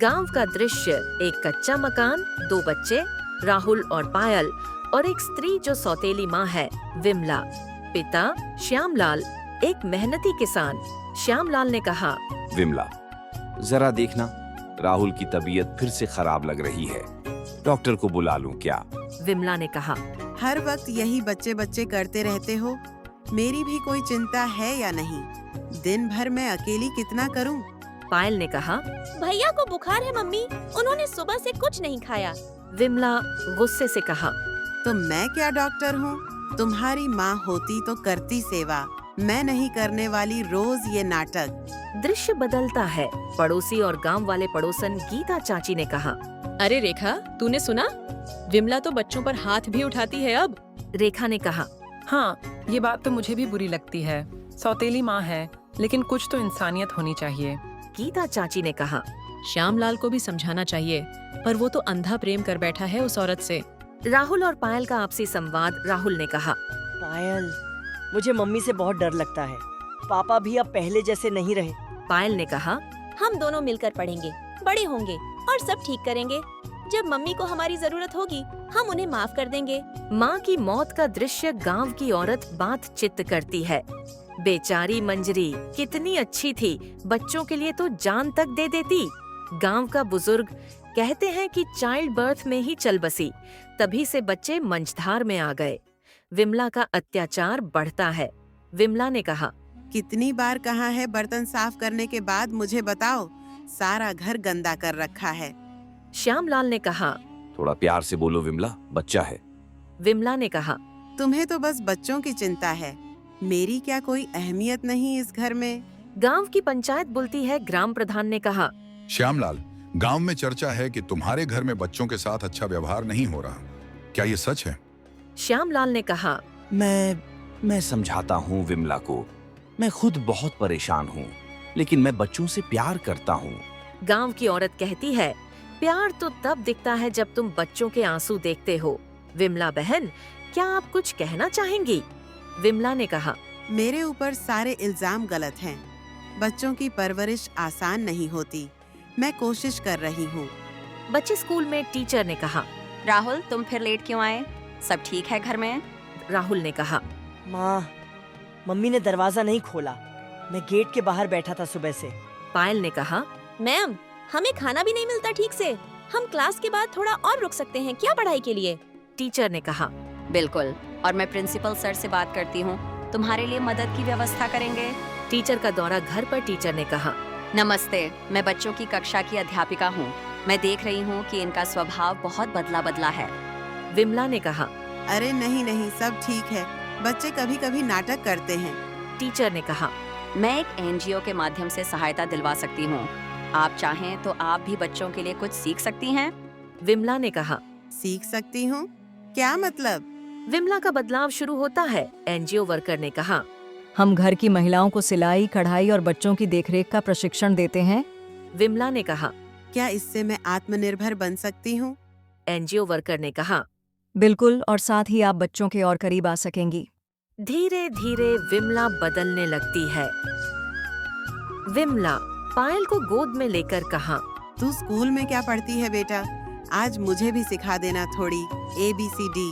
गांव का दृश्य, एक कच्चा मकान, दो बच्चे राहुल और पायल और एक स्त्री जो सौतेली माँ है, विमला। पिता श्यामलाल एक मेहनती किसान। श्यामलाल ने कहा, विमला, जरा देखना, राहुल की तबीयत फिर से खराब लग रही है। डॉक्टर को बुला लूं क्या? विमला ने कहा, हर वक्त यही बच्चे बच्चे करते रहते हो। मेरी भी कोई चिंता है या नहीं? दिन भर मैं अकेली कितना करूं? पायल ने कहा, भैया को बुखार है मम्मी, उन्होंने सुबह से कुछ नहीं खाया। विमला गुस्से से कहा, तो मैं क्या डॉक्टर हूँ? तुम्हारी माँ होती तो करती सेवा, मैं नहीं करने वाली रोज ये नाटक। दृश्य बदलता है। पड़ोसी और गांव वाले पड़ोसन गीता चाची ने कहा, अरे रेखा, तूने सुना? विमला तो बच्चों पर हाथ भी उठाती है अब। रेखा ने कहा, हाँ, ये बात तो मुझे भी बुरी लगती है। सौतेली माँ है, लेकिन कुछ तो इंसानियत होनी चाहिए। गीता चाची ने कहा, श्यामलाल को भी समझाना चाहिए, पर वो तो अंधा प्रेम कर बैठा है उस औरत से। राहुल और पायल का आपसी संवाद। राहुल ने कहा, पायल, मुझे मम्मी से बहुत डर लगता है। पापा भी अब पहले जैसे नहीं रहे। पायल ने कहा, हम दोनों मिलकर पढ़ेंगे, बड़े होंगे और सब ठीक करेंगे। जब मम्मी को हमारी जरूरत होगी, हम उन्हें माफ कर देंगे। माँ की मौत का दृश्य गांव की औरत बात चित्त करती है। बेचारी मंजरी कितनी अच्छी थी, बच्चों के लिए तो जान तक दे देती। गांव का बुजुर्ग कहते हैं कि चाइल्ड बर्थ में ही चल बसी, तभी से बच्चे मंझधार में आ गए। विमला का अत्याचार बढ़ता है। विमला ने कहा, कितनी बार कहा है बर्तन साफ करने के बाद मुझे बताओ, सारा घर गंदा कर रखा है। श्यामलाल ने कहा, थोड़ा प्यार से बोलो विमला, बच्चा है। विमला ने कहा, तुम्हें तो बस बच्चों की चिंता है, मेरी क्या कोई अहमियत नहीं इस घर में? गांव की पंचायत बुलती है। ग्राम प्रधान ने कहा, श्यामलाल, गांव में चर्चा है कि तुम्हारे घर में बच्चों के साथ अच्छा व्यवहार नहीं हो रहा, क्या ये सच है? श्यामलाल ने कहा, मैं समझाता हूँ विमला को। मैं खुद बहुत परेशान हूँ, लेकिन मैं बच्चों से प्यार करता हूँ। गांव की औरत कहती है, प्यार तो तब दिखता है जब तुम बच्चों के आंसू देखते हो। विमला बहन, क्या आप कुछ कहना चाहेंगी? विमला ने कहा, मेरे ऊपर सारे इल्जाम गलत हैं। बच्चों की परवरिश आसान नहीं होती, मैं कोशिश कर रही हूँ। बच्चे स्कूल में। टीचर ने कहा, राहुल, तुम फिर लेट क्यों आए? सब ठीक है घर में? राहुल ने कहा, माँ, मम्मी ने दरवाजा नहीं खोला, मैं गेट के बाहर बैठा था सुबह से। पायल ने कहा, मैम, हमें खाना भी नहीं मिलता ठीक से। हम क्लास के बाद थोड़ा और रुक सकते हैं क्या पढ़ाई के लिए? टीचर ने कहा, बिल्कुल, और मैं प्रिंसिपल सर से बात करती हूँ, तुम्हारे लिए मदद की व्यवस्था करेंगे। टीचर का दौरा घर पर। टीचर ने कहा, नमस्ते, मैं बच्चों की कक्षा की अध्यापिका हूँ। मैं देख रही हूँ कि इनका स्वभाव बहुत बदला बदला है। विमला ने कहा, अरे नहीं नहीं, सब ठीक है, बच्चे कभी कभी नाटक करते हैं। टीचर ने कहा, मैं एक एनजीओ के माध्यम से सहायता दिलवा सकती हूँ। आप चाहें तो आप भी बच्चों के लिए कुछ सीख सकती हैं। विमला ने कहा, सीख सकती हूँ? क्या मतलब? विमला का बदलाव शुरू होता है। एनजीओ वर्कर ने कहा, हम घर की महिलाओं को सिलाई, कढ़ाई और बच्चों की देखरेख का प्रशिक्षण देते हैं। विमला ने कहा, क्या इससे मैं आत्मनिर्भर बन सकती हूँ? एनजीओ वर्कर ने कहा, बिल्कुल, और साथ ही आप बच्चों के और करीब आ सकेंगी। धीरे धीरे विमला बदलने लगती है। विमला पायल को गोद में लेकर कहा, तू स्कूल में क्या पढ़ती है बेटा? आज मुझे भी सिखा देना थोड़ी ABCD।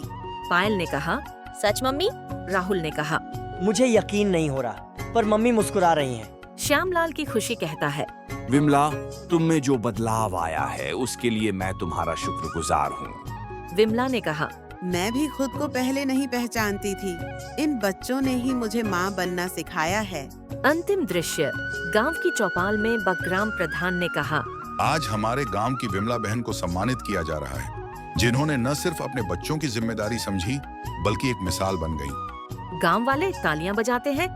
पायल ने कहा, सच मम्मी? राहुल ने कहा, मुझे यकीन नहीं हो रहा, पर मम्मी मुस्कुरा रही हैं। श्यामलाल की खुशी कहता है, विमला, तुम में जो बदलाव आया है उसके लिए मैं तुम्हारा शुक्रगुजार हूँ। विमला ने कहा, मैं भी खुद को पहले नहीं पहचानती थी, इन बच्चों ने ही मुझे माँ बनना सिखाया है। अंतिम दृश्य। गांव की चौपाल में ग्राम प्रधान ने कहा, आज हमारे गांव की विमला बहन को सम्मानित किया जा रहा है, जिन्होंने न सिर्फ अपने बच्चों की जिम्मेदारी समझी, बल्कि एक मिसाल बन गई। गांव वाले तालियां बजाते हैं।